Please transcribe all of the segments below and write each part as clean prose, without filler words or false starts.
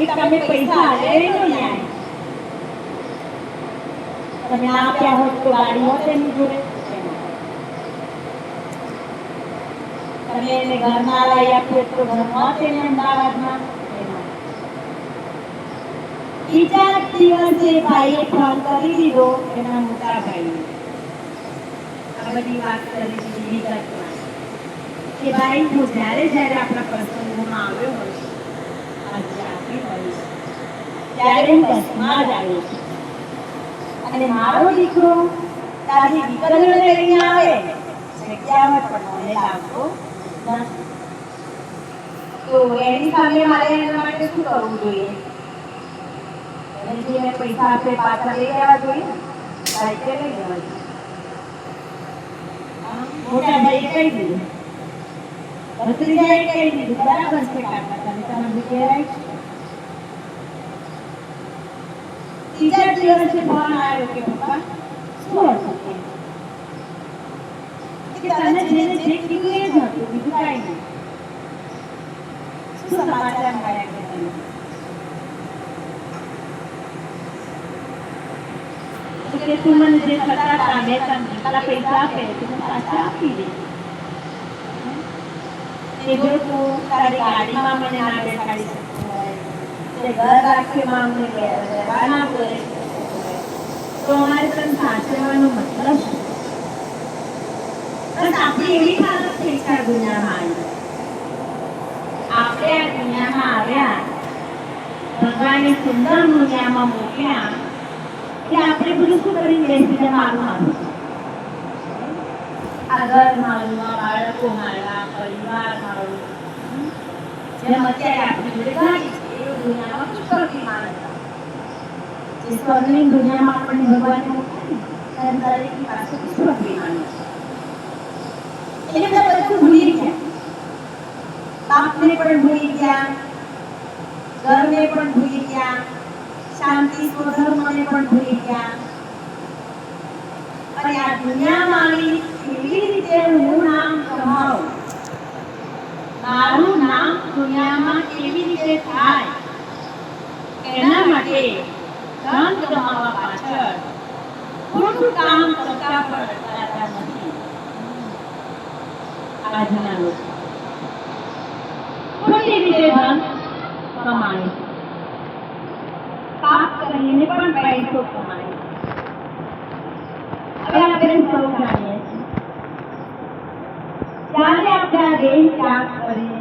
તમે પૈસા લઈ લો ન્યાય. તમે ના આપ્યા હોત તો ગાડી હોત એની જોડે. તમે એને ઘર ના લઈ આપ્યું તો ઘર હોત એને અમદાવાદમાં. બીજા દિવસે ભાઈએ ફોન કરી દીધો એના મોટા ભાઈને. આ બધી વાત કરી દીધી વિગતમાં કે ભાઈ હું જ્યારે જ્યારે આપણા પ્રસંગોમાં આવ્યો હોય આજે આપી હોય ત્યારે હું બસમાં જ આવ્યો છું અને મારો દીકરો તારી દીકરીઓને લઈને આવે જગ્યામાં પણ મને લાવતો નથી. તો એની સામે મારે એના માટે શું કરવું જોઈએ? એને જે મેં પૈસા આપે પાછા લઈ લેવા જોઈએ. સાહિત્ય લઈ લેવા જોઈએ. મોટા ભાઈ કહી દીધું, ભત્રીજાએ કહી દીધું, બરાબર છે કાકા, તમે તમારી કહેવાય છે. ત્રીજા દિવસે ફોન આવ્યો કે પપ્પા શું હતું કે તને જેને જે કીધું એ જ હતું, બીજું કાંઈ નહીં. શું સમાચાર મળ્યા કે તમે? કે તું મને જે થતા હતા મેં તને તારા પૈસા આપે તું પાછા આપી દે. એ જો તું તારી ગાડીમાં મને ના બેસાડી શકતો હોય, તે ઘર રાખીમાં અમને રહેવા ના બોલે તો અમારે તને સાચવવાનો મતલબ શું? બસ આપણી એવી હાલત થઈ છે આ દુનિયામાં આવી. આપણે આ દુનિયામાં આવ્યા, ભગવાને સુંદર દુનિયામાં મોકલ્યા કે આપણે બધું શું કરીને બેસી જાય મારું મારું. આ ઘર મારું, આ બાળકો મારા, પરિવાર મારું, જેમ અત્યારે આપણી જોડે ગાડી છે એ દુનિયામાં શું કરતી માણસ જે સ્વર્ણિમ દુનિયામાં આપણને ભગવાને મોકલી ત્યારે દરેકની પાસે શું કરતી માણસ એટલે બધું ભૂલી ગયા. બાપને પણ ભૂલી ગયા, ઘરને પણ ભૂલી ગયા, શાંતિ સ્વધર્મને પણ ભૂલી ગયા અને આ દુનિયામાં આવી કેવી રીતે હું નામ કમાઉં, મારું નામ દુનિયામાં કેવી રીતે થાય એના માટે ધન કમાવા પાછળ ખોટું કામ કરતા પણ અટકાતા નથી આજના લોકો. ખોટી રીતે ધન કમાય, પાપ કરીને પણ પૈસો કમાય. હવે આપણે સૌ જાણીએ છીએ જ્યારે આપણે આ દેહ ત્યાગ કરીને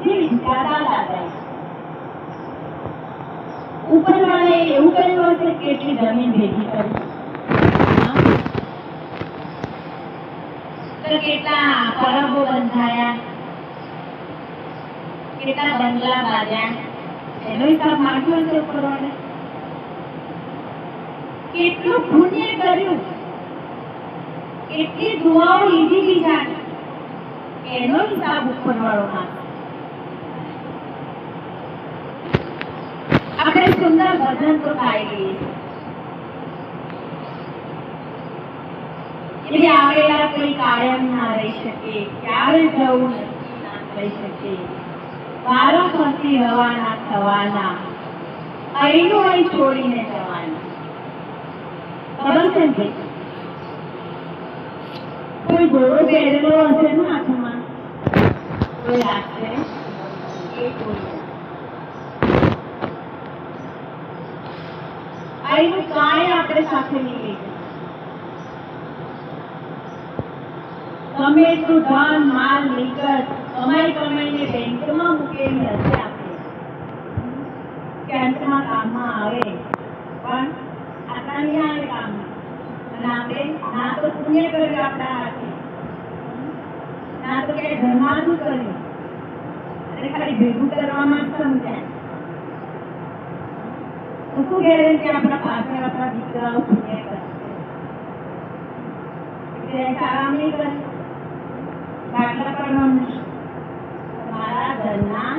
જે વિચારતા હતા ઉપરવાળાએ એવું કહ્યું હશે કે એટલી જમીન ભેગી કરી તો કેટલા પરબો બંધાયા, કેટલા બંગલા બાંધ્યા, એનો હિસાબ માંગ્યો હશે ઉપરવાળે. કેટલું પુણ્ય કર્યું, કેટલી દુઆઓ લીધી બીજાની, એનો હિસાબ ઉપરવાળો માંગે. આપણે સુંદર ભજન તો ગાઈ લઈએ છીએ, આવેલા કોઈ કાયમ ના રહી શકે, ક્યારે જવું નથી ના થઈ શકે, વારો ફરતી રવાના થવાના, અહીંનું અહીં છોડીને જવાના. ખબર છે ને કોઈ ઘોડો પહેરેલો હશે ને હાથમાં કોઈ રાખશે એ કોઈ અહીંનું કાંઈ આપણે સાથે નહીં લઈ જવું. ગમે એટલું ધન માલ મિલકત કમાઈ કમાઈને બેંકમાં મૂકેલી હશે આપણે કે અંતમાં કામમાં આવે પણ આટલા નહીં આવે કામમાં. અને આપણે ના તો પુણ્ય કર્યું આપણા હાથે, ના તો ક્યાંય ધર્માર્થું કર્યું અને ખાલી ભેગું કરવામાં જ સમજાય. તો શું ગેરંટી આપણા પાછળ આપણા દીકરાઓ પુણ્ય કરશે સારા નહીં કરે દાખલા પડવાનું. મારા ઘરના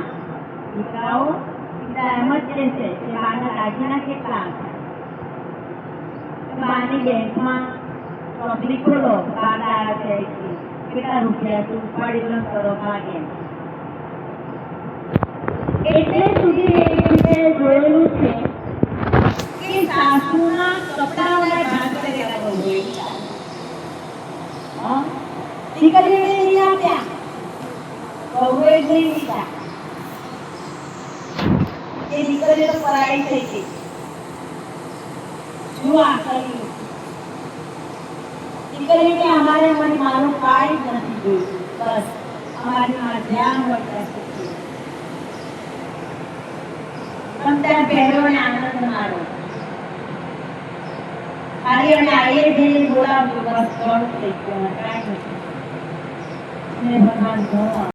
દીકરાઓ સીધા એમ જ કહેશે કે બાના દાગીના કેટલા હતા, બાની બેંકમાં ચોપડી ખોલો બાર છે કેટલા રૂપિયા તું ઉપાડી લો કરો ભાગે. એટલે સુધી મેં જોયેલું છે કે સાસુના કપડાઓના ભાગ કર્યા વગર દીકરીઓને નહીં આપ્યા, વહુએ જ નહીં દીધા. એ દીકરીઓ તો પરાઈ થઈ ગઈ. જુઓ આ કર્યું દીકરીઓ કે અમારે અમારી માનું કાંઈ જ નથી જોયું, બસ અમારી માં જ્યાં હોય ત્યાં સુધી સમજાર પહેરો ને આનંદ મારો. ખાલી અમે આવીએ જઈને બોલાવજો, બસ ઘણું થઈ ગયું, કાંઈ નથી. ભગવાન